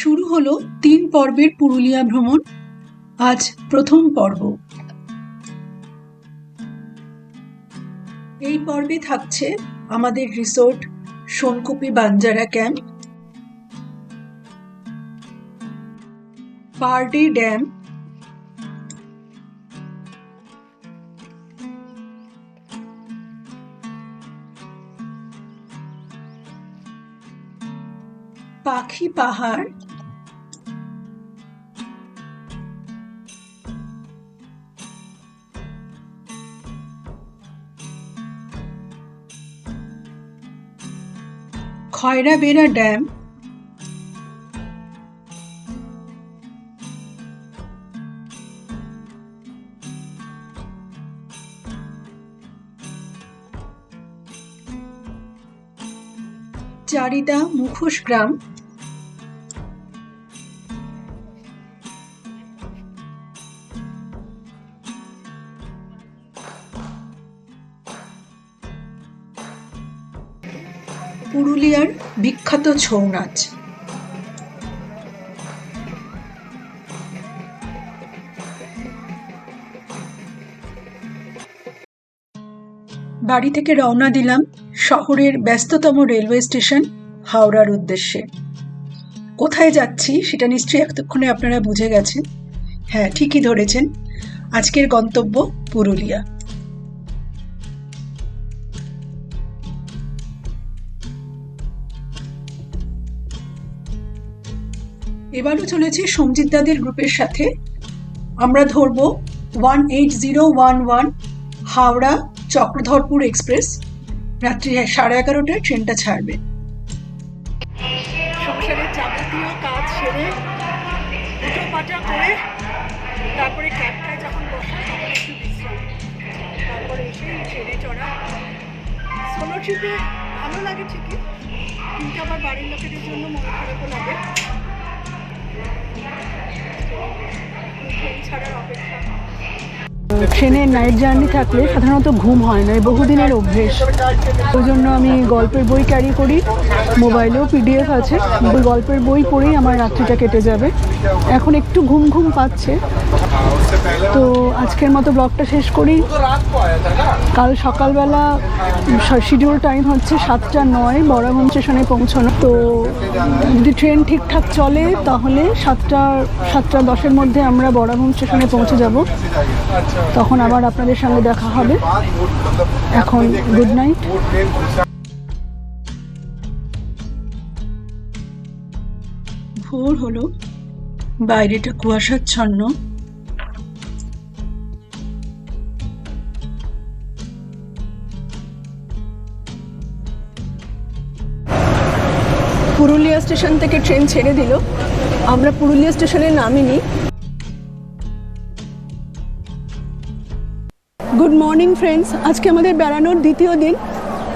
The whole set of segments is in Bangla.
শুরু হলো 3 পর্বের পুরুলিয়া ভ্রমণ। আজ প্রথম পর্ব। এই পর্বে থাকছে আমাদের resort Sonkupi Banjara camp, Pardi dam, Pakhi Pahar, Khairabera dam, চারিদা মুখোশ গ্রাম, পুরুলিয়ার বিখ্যাত ছৌ নাচ। বাড়ি থেকে রওনা দিলাম শহরের ব্যস্ততম রেলওয়ে স্টেশন হাওড়ার উদ্দেশ্যে। কোথায় যাচ্ছি সেটা নিশ্চয়ই এতক্ষণে আপনারা বুঝে গেছেন। হ্যাঁ, ঠিকই ধরেছেন, আজকের গন্তব্য পুরুলিয়া। এবারও চলেছে সঞ্জিত দাদের গ্রুপের সাথে। আমরা ধরব 18011 হাওড়া চক্রধরপুর এক্সপ্রেস। রাত্রি 11:30টায় ট্রেনটা ছাড়বে। সংসারের যাবতীয় কাজ সেরে উঠোপাটা করে তারপরে ক্যাবটায় যখন বসা তখন একটু বিশ্রাম, তারপরে এসে ট্রেনে চড়া। সোলো ট্রিপে ভালো লাগে ঠিকই, কিন্তু আবার বাড়ির লোকেদের জন্য মন খারাপও লাগে। ট্রেন ছাড়ার অপেক্ষা। ট্রেনে নাইট জার্নি থাকলে সাধারণত ঘুম হয় না, বহুদিনের অভ্যেস। ওই জন্য আমি গল্পের বই ক্যারি করি, মোবাইলেও পিডিএফ আছে, ওই গল্পের বই পড়েই আমার রাত্রিটা কেটে যাবে। এখন একটু ঘুম ঘুম পাচ্ছে, তো আজকের মতো ব্লগটা শেষ করি। কাল সকালবেলা শিডিউল টাইম হচ্ছে 7:09 বরাভূম স্টেশনে পৌঁছানো। তো যদি ট্রেন ঠিকঠাক চলে তাহলে 7:10-এর মধ্যে আমরা বরাভূম স্টেশনে পৌঁছে যাব। তখন আবার আপনাদের সঙ্গে দেখা হবে। এখন গুড নাইট। ভোর হলো, বাইরেটা কুয়াশাচ্ছন্ন। পুরুলিয়া স্টেশন থেকে ট্রেন ছেড়ে দিল, আমরা পুরুলিয়া স্টেশনে নামিনি। গুড মর্নিং ফ্রেন্ডস, আজকে আমাদের বেড়ানোর দ্বিতীয় দিন।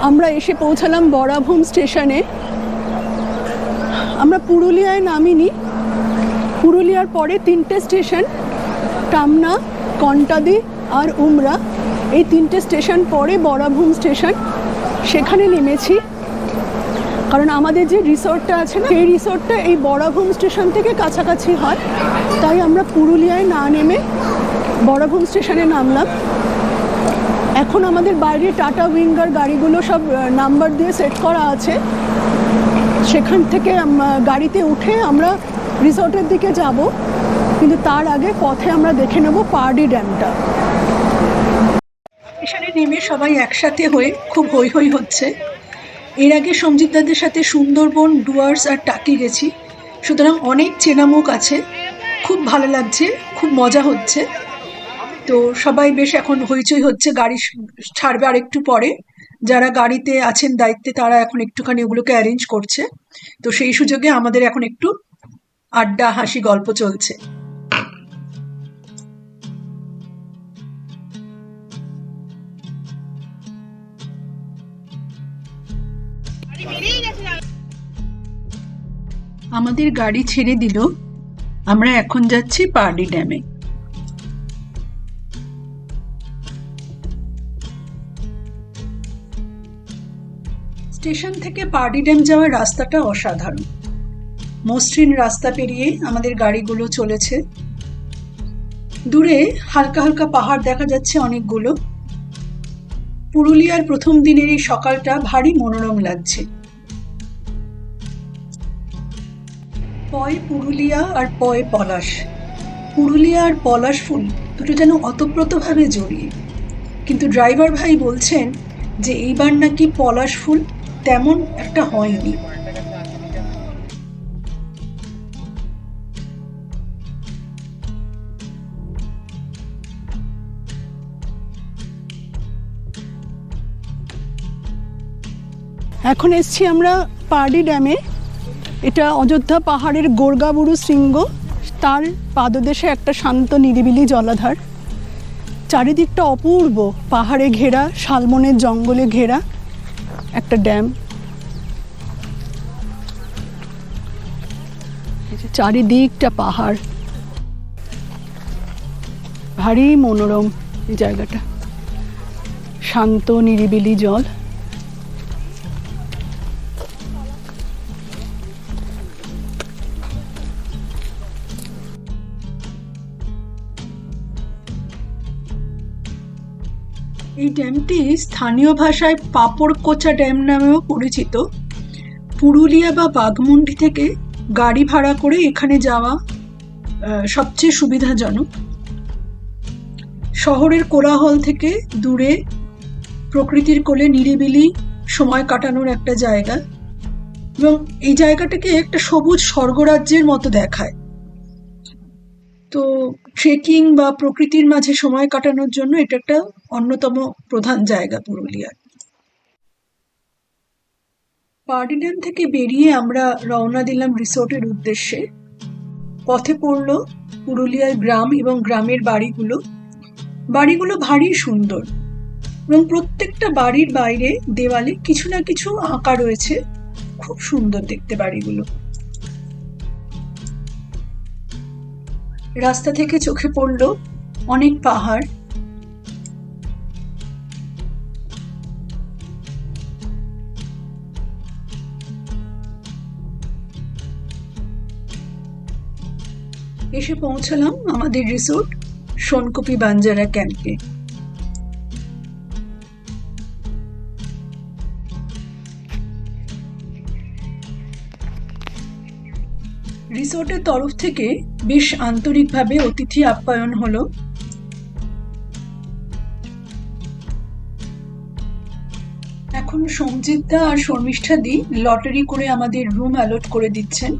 আমরা এসে পৌঁছালাম বরাভূম স্টেশনে। আমরা পুরুলিয়ায় নামিনি। পুরুলিয়ার পরে 3টে স্টেশন, টামনা, কন্টাদি আর উমরা। এই 3টে স্টেশন পরে বরাভূম স্টেশন, সেখানে নেমেছি। কারণ আমাদের যে রিসোর্টটা আছে না, সেই রিসোর্টটা এই বরাভূম স্টেশন থেকে কাছাকাছি হয়, তাই আমরা পুরুলিয়ায় না নেমে বরাভূম স্টেশনে নামলাম। এখন আমাদের বাইরে টাটা উইঙ্গার গাড়িগুলো সব নাম্বার দিয়ে সেট করা আছে। সেখান থেকে গাড়িতে উঠে আমরা রিসোর্টের দিকে যাব, কিন্তু তার আগে পথে আমরা দেখে নেব পারডি ড্যামটা। স্টেশনে নেমে সবাই একসাথে হয়ে খুব হৈ হৈ হচ্ছে। এর আগে সঞ্জিত দাদের সাথে সুন্দরবন, ডুয়ার্স আর টাকি গেছি, সুতরাং অনেক চেনা মুখ আছে। খুব ভালো লাগছে, খুব মজা হচ্ছে। তো সবাই বেশ এখন হইচই হচ্ছে। গাড়ি ছাড়বে আর একটু পরে। যারা গাড়িতে আছেন দায়িত্বে তারা এখন একটুখানি ওগুলোকে অ্যারেঞ্জ করছে। তো সেই সুযোগে আমাদের এখন একটু আড্ডা, হাসি, গল্প চলছে। আমাদের গাড়ি ছেড়ে দিল, আমরা এখন যাচ্ছি পারডি ড্যামে। স্টেশন থেকে পারডি ড্যাম যাওয়ার রাস্তাটা অসাধারণ। মসৃণ রাস্তা পেরিয়ে আমাদের গাড়িগুলো চলেছে। দূরে হালকা হালকা পাহাড় দেখা যাচ্ছে অনেকগুলো। পুরুলিয়ার প্রথম দিনের এই সকালটা ভারী মনোরম লাগছে। পয় পুরুলিয়া আর পয় পলাশ। পুরুলিয়া আর পলাশ ফুল দুটো যেন অতপ্রতভাবে জড়িয়ে, কিন্তু ড্রাইভার ভাই বলছেন যে এইবার নাকি পলাশ ফুল তেমন একটা হয়নি। এখন এসছি আমরা পারডি ড্যামে। এটা অযোধ্যা পাহাড়ের গোর্গাবুরু শৃঙ্গ, তার পাদদেশে একটা শান্ত নিরিবিলি জলাধার। চারিদিকটা অপূর্ব, পাহাড়ে ঘেরা, শালবনের জঙ্গলে ঘেরা একটা ড্যাম। চারিদিকটা পাহাড়, ভারী মনোরম এই জায়গাটা, শান্ত নিরিবিলি জল। এই ড্যামটি স্থানীয় ভাষায় পাপড়কোচা ড্যাম নামেও পরিচিত। পুরুলিয়া বা বাঘমুন্ডি থেকে গাড়ি ভাড়া করে এখানে যাওয়া সবচেয়ে সুবিধাজনক। শহরের কোলাহল থেকে দূরে প্রকৃতির কোলে নিরিবিলি সময় কাটানোর একটা জায়গা, এবং এই জায়গাটাকে একটা সবুজ স্বর্গরাজ্যের মতো দেখায়। তো ট্রেকিং বা প্রকৃতির মাঝে সময় কাটানোর জন্য এটা একটা অন্যতম প্রধান জায়গা পুরুলিয়ার। পারডি ড্যাম থেকে বেরিয়ে আমরা রওনা দিলাম রিসোর্টের উদ্দেশ্যে। পথে পড়ল পুরুলিয়ার গ্রাম এবং গ্রামের বাড়িগুলো ভারী সুন্দর, এবং প্রত্যেকটা বাড়ির বাইরে দেওয়ালে কিছু না কিছু আঁকা রয়েছে। খুব সুন্দর দেখতে বাড়িগুলো। রাস্তা থেকে চোখে পড়ল অনেক পাহাড়। এসে পৌঁছালাম আমাদের রিসোর্ট সোনকপি বাঞ্জারা ক্যাম্পে। রিসোর্টের তরফ থেকে বেশ আন্তরিকভাবে অতিথি আপ্যায়ন হলো। এখন সঞ্জিতদা আর শর্মিষ্ঠাদি লটারি করে আমাদের রুম অ্যালট করে দিচ্ছেন।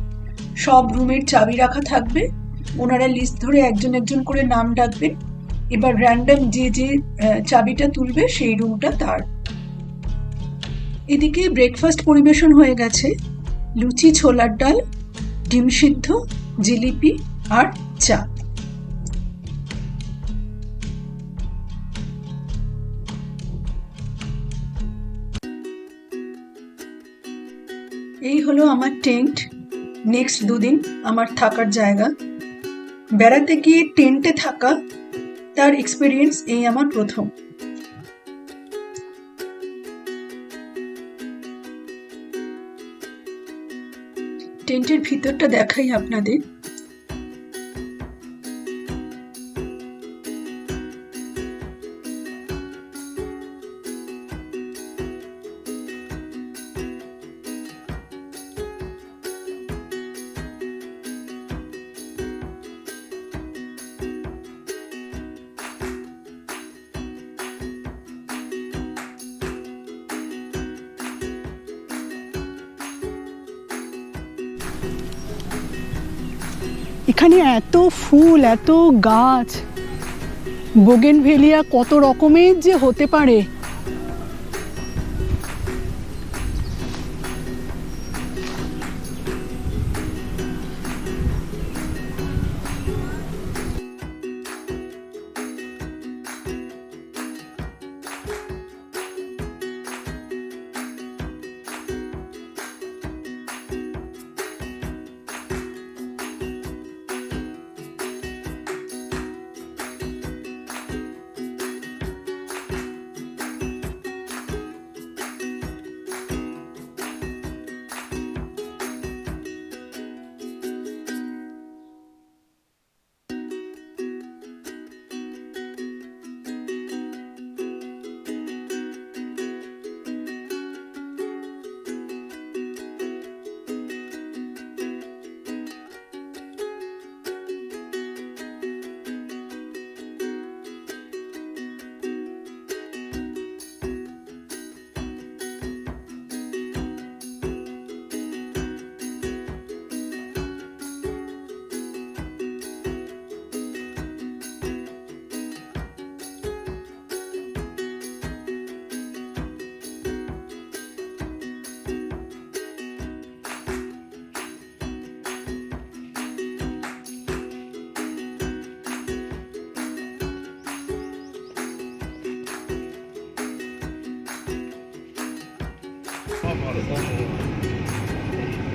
সব রুমের চাবি রাখা থাকবে, ওনারা লিস্ট ধরে একজন একজন করে নাম ডাকবেন। এবার র্যান্ডম যে যে চাবিটা তুলবে সেই রুমটা তার। এদিকে ব্রেকফাস্ট পরিবেশন হয়ে গেছে। লুচি, ছোলার ডাল, ডিম সিদ্ধ, জিলিপি আর চা। এই হলো আমার টেন্ট। নেক্সট দুদিন আমার থাকার জায়গা। বেড়াতে গিয়ে টেন্টে থাকা, তার এক্সপিরিয়েন্স এই আমার প্রথম। টেন্টের ভিতরটা দেখাই আপনাদের। এখানে এত ফুল, এত গাছ, বোগেনভেলিয়া কত রকমের যে হতে পারে।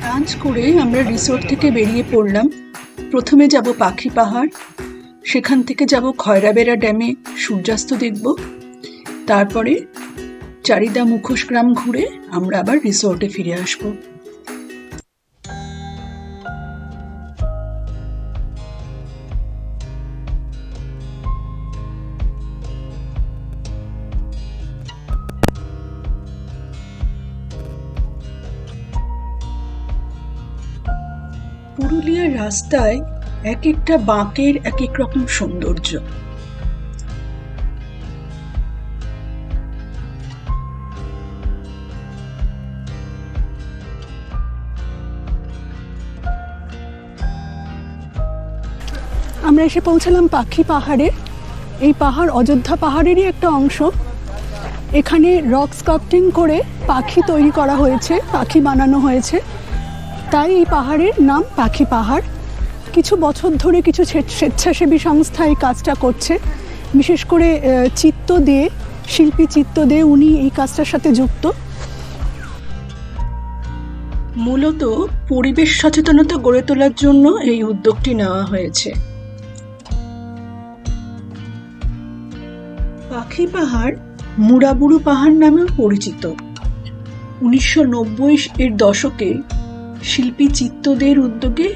লাঞ্চ করে আমরা রিসোর্ট থেকে বেরিয়ে পড়লাম। প্রথমে যাব পাখি পাহাড়, সেখান থেকে যাব খয়রাবেড়া ড্যামে সূর্যাস্ত দেখব। তারপরে চারিদা মুখোশ গ্রাম ঘুরে আমরা আবার রিসোর্টে ফিরে আসব। পুরুলিয়ার রাস্তায় এক একটা বাঁকের এক এক রকম সৌন্দর্য। আমরা এসে পৌঁছালাম পাখি পাহাড়ে। এই পাহাড় অযোধ্যা পাহাড়েরই একটা অংশ। এখানে রক স্কাল্পটিং করে পাখি তৈরি করা হয়েছে, পাখি বানানো হয়েছে, তাই এই পাহাড়ের নাম পাখি পাহাড়। কিছু বছর ধরে কিছু স্বেচ্ছাসেবী সংস্থা এই কাজটা করছে, বিশেষ করে চিত্ত দে, শিল্পী চিত্ত দে, উনি এই কাজটার সাথে যুক্ত। মূলত পরিবেশ সচেতনতা গড়ে তোলার জন্য এই উদ্যোগটি নেওয়া হয়েছে। পাখি পাহাড় মুড়াবুড়ু পাহাড় নামেও পরিচিত। 1990-এর দশকে শিল্পী চিত্তদের উদ্যোগে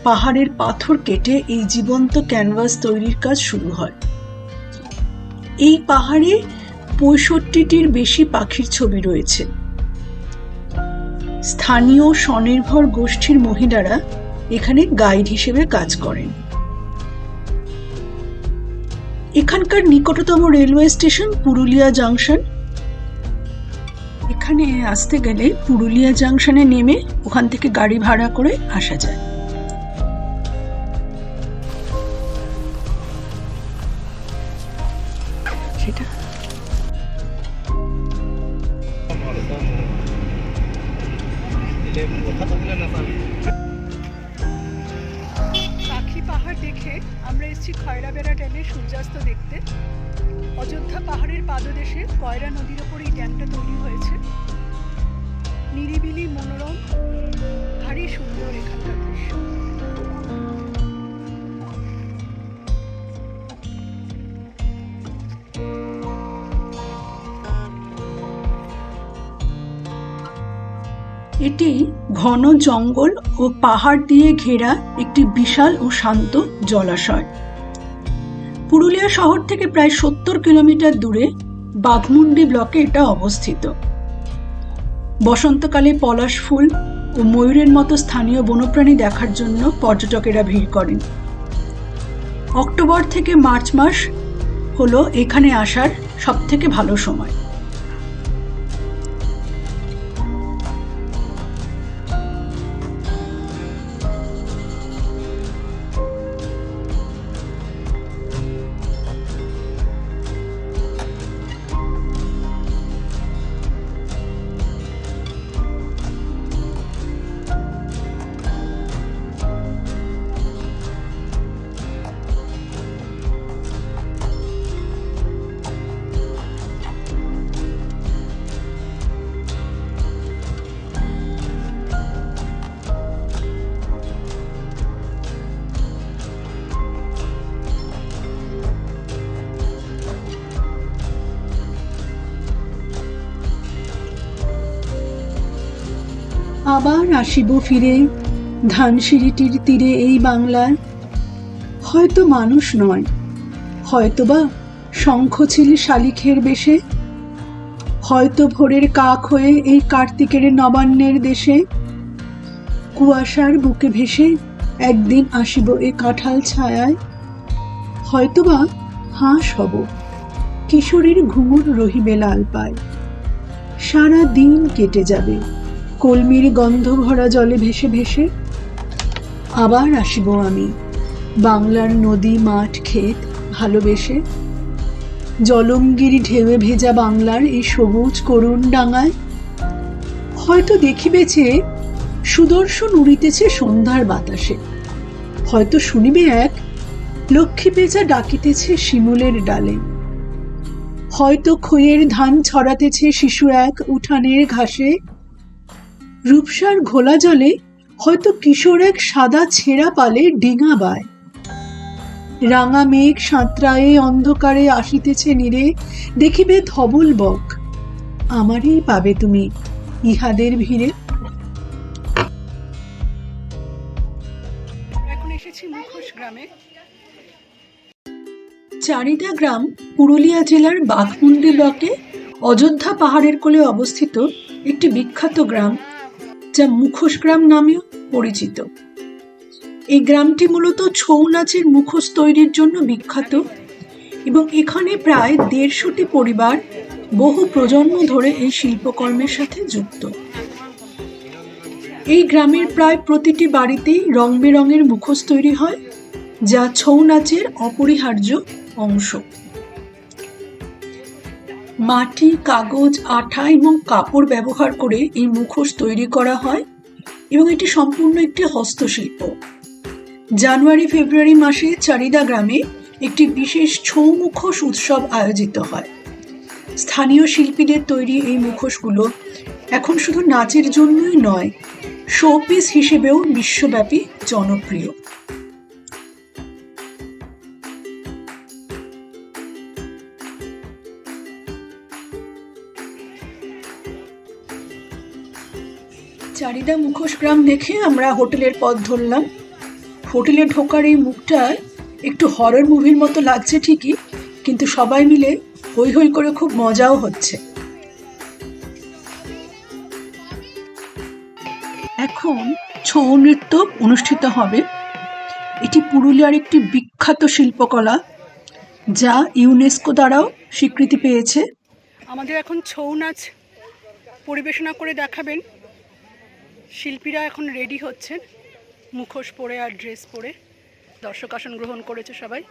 পাহাড়ের পাথর কেটে এই জীবন্ত ক্যানভাস তৈরির কাজ শুরু হয়। এই পাহাড়ে 65টির বেশি পাখির ছবি রয়েছে। স্থানীয় স্বনির্ভর গোষ্ঠীর মহিলারা এখানে গাইড হিসেবে কাজ করেন। এখানকার নিকটতম রেলওয়ে স্টেশন পুরুলিয়া জাংশন। এখানে আসতে গেলে পুরুলিয়া জাংশনে নেমে ওখান থেকে গাড়ি ভাড়া করে আসা যায়। সেটা পাখি পাহাড় দেখে আমরা এসেছি খয়রাবেড়া ড্যামে সূর্যাস্ত দেখতে। অযোধ্যা পাহাড়ের পাদদেশে কয়রা নদীর ওপর এই ড্যামটা তৈরি হয়েছে। নিরিবিলি, মনোরম, ভারী সুন্দর এখানকার দৃশ্য। এটি ঘন জঙ্গল ও পাহাড় দিয়ে ঘেরা একটি বিশাল ও শান্ত জলাশয়। পুরুলিয়া শহর থেকে প্রায় 70 কিলোমিটার দূরে বাঘমুন্ডি ব্লকে এটা অবস্থিত। বসন্তকালে পলাশ ফুল ও ময়ূরের মতো স্থানীয় বন্যপ্রাণী দেখার জন্য পর্যটকেরা ভিড় করেন। অক্টোবর থেকে মার্চ মাস হলো এখানে আসার সবথেকে ভালো সময়। আবার আসিব ফিরে ধানসিঁড়িটির তীরে এই বাংলার। হয়তো মানুষ নয়, হয়তোবা শঙ্খচিল শালিখের বেশে, হয়তো ভোরের কাক হয়ে এই কার্তিকের নবান্নের দেশে। কুয়াশার বুকে ভেসে একদিন আসিব এ কাঁঠাল ছায়ায়। হয়তোবা হাঁস হব, কিশোরীর ঘুঙুর রহিবে লাল পায়। সারা দিন কেটে যাবে কলমির গন্ধ ভরা জলে ভেসে ভেসে। আবার আসিব আমি বাংলার নদী, মাঠ, ক্ষেত ভালোবেসে। জলমগিরি ঢেউয়ে ভেজা বাংলার এই সবুজ করুণ ডাঙায়। হয়তো দেখিবেছে সুদর্শন উড়িতেছে সন্ধ্যার বাতাসে। হয়তো শুনিবে এক লক্ষ্মী পেঁচা ডাকিতেছে শিমুলের ডালে। হয়তো খইয়ের ধান ছড়াতেছে শিশু এক উঠানের ঘাসে। রূপসার ঘোলা জলে হয়তো কিশোর এক সাদা ছেঁড়া পালে ডিঙা বায়। রাঙা মেঘ সাঁতরায়ে অন্ধকারে আসিতেছে নীরে, দেখিবে ধবল বক, আমারই পাবে তুমি ইহাদের ভিড়ে। এখন এসেছি মুখোশ গ্রামে। চারিদা গ্রাম পুরুলিয়া জেলার বাঘমুন্ডি ব্লকে অযোধ্যা পাহাড়ের কোলে অবস্থিত একটি বিখ্যাত গ্রাম, যা মুখোশ গ্রাম নামেও পরিচিত। এই গ্রামটি মূলত ছৌ নাচের মুখোশ তৈরির জন্য বিখ্যাত এবং এখানে প্রায় ১৫০টি পরিবার বহু প্রজন্ম ধরে এই শিল্পকর্মের সাথে যুক্ত। এই গ্রামের প্রায় প্রতিটি বাড়িতেই রং বেরঙের মুখোশ তৈরি হয়, যা ছৌ নাচের অপরিহার্য অংশ। মাটি, কাগজ, আঠা এবং কাপড় ব্যবহার করে এই মুখোশ তৈরি করা হয় এবং এটি সম্পূর্ণ একটি হস্তশিল্প। জানুয়ারি ফেব্রুয়ারি মাসে চারিদা গ্রামে একটি বিশেষ ছৌ মুখোশ উৎসব আয়োজিত হয়। স্থানীয় শিল্পীদের তৈরি এই মুখোশগুলো এখন শুধু নাচের জন্যই নয়, শোপিস হিসেবেও বিশ্বব্যাপী জনপ্রিয়। চারিদা মুখোশ গ্রাম দেখে আমরা হোটেলের পথ ধরলাম। হোটেলে ঢোকার এই মুখটা একটু হরর মুভির মতো লাগছে ঠিকই, কিন্তু সবাই মিলে হই হই করে খুব মজাও হচ্ছে। এখন ছৌ নৃত্য অনুষ্ঠিত হবে। এটি পুরুলিয়ার একটি বিখ্যাত শিল্পকলা, যা ইউনেস্কো দ্বারাও স্বীকৃতি পেয়েছে। আমাদের এখন ছৌ নাচ পরিবেশনা করে দেখাবেন শিল্পীরা। এখন রেডি হচ্ছেন মুখোশ পরে আর ড্রেস পরে। দর্শক আসন গ্রহণ করেছে সবাই।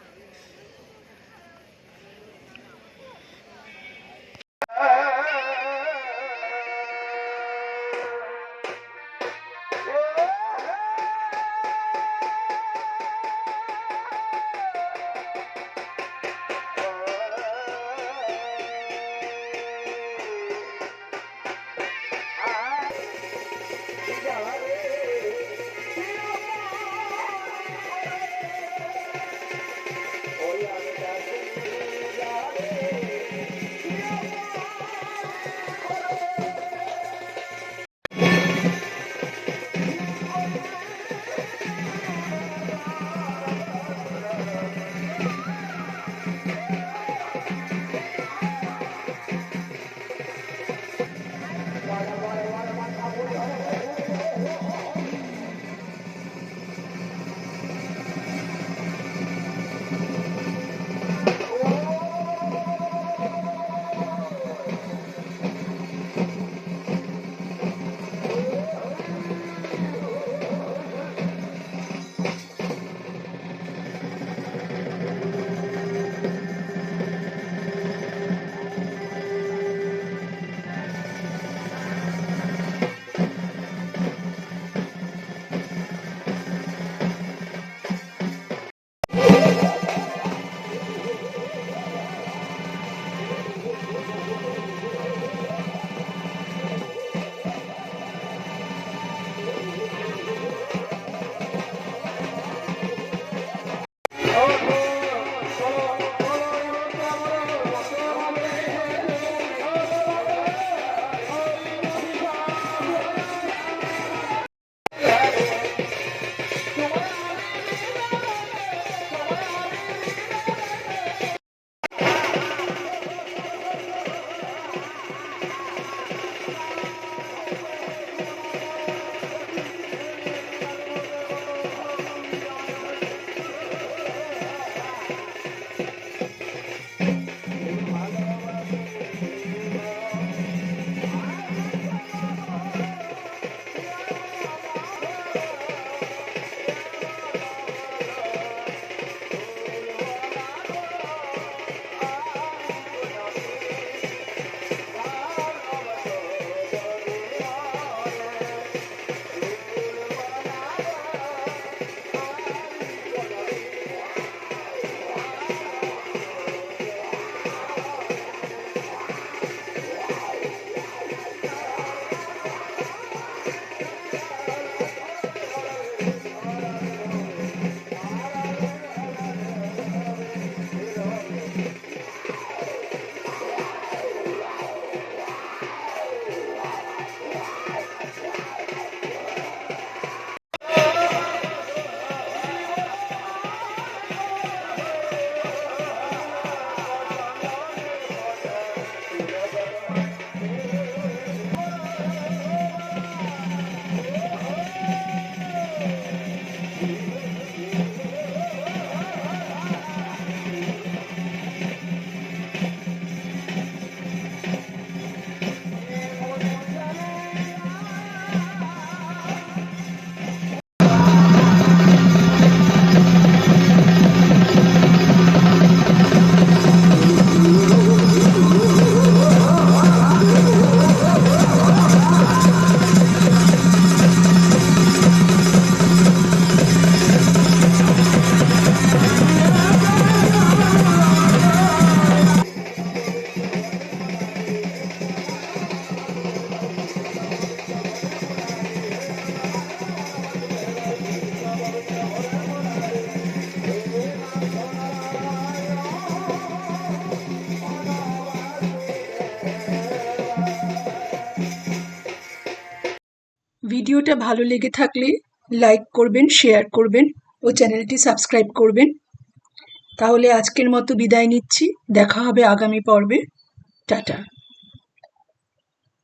ভিডিওটা ভালো লেগে থাকলে লাইক করবেন, শেয়ার করবেন ও চ্যানেলটি সাবস্ক্রাইব করবেন। তাহলে আজকের মতো বিদায় নিচ্ছি, দেখা হবে আগামী পর্বে। টাটা।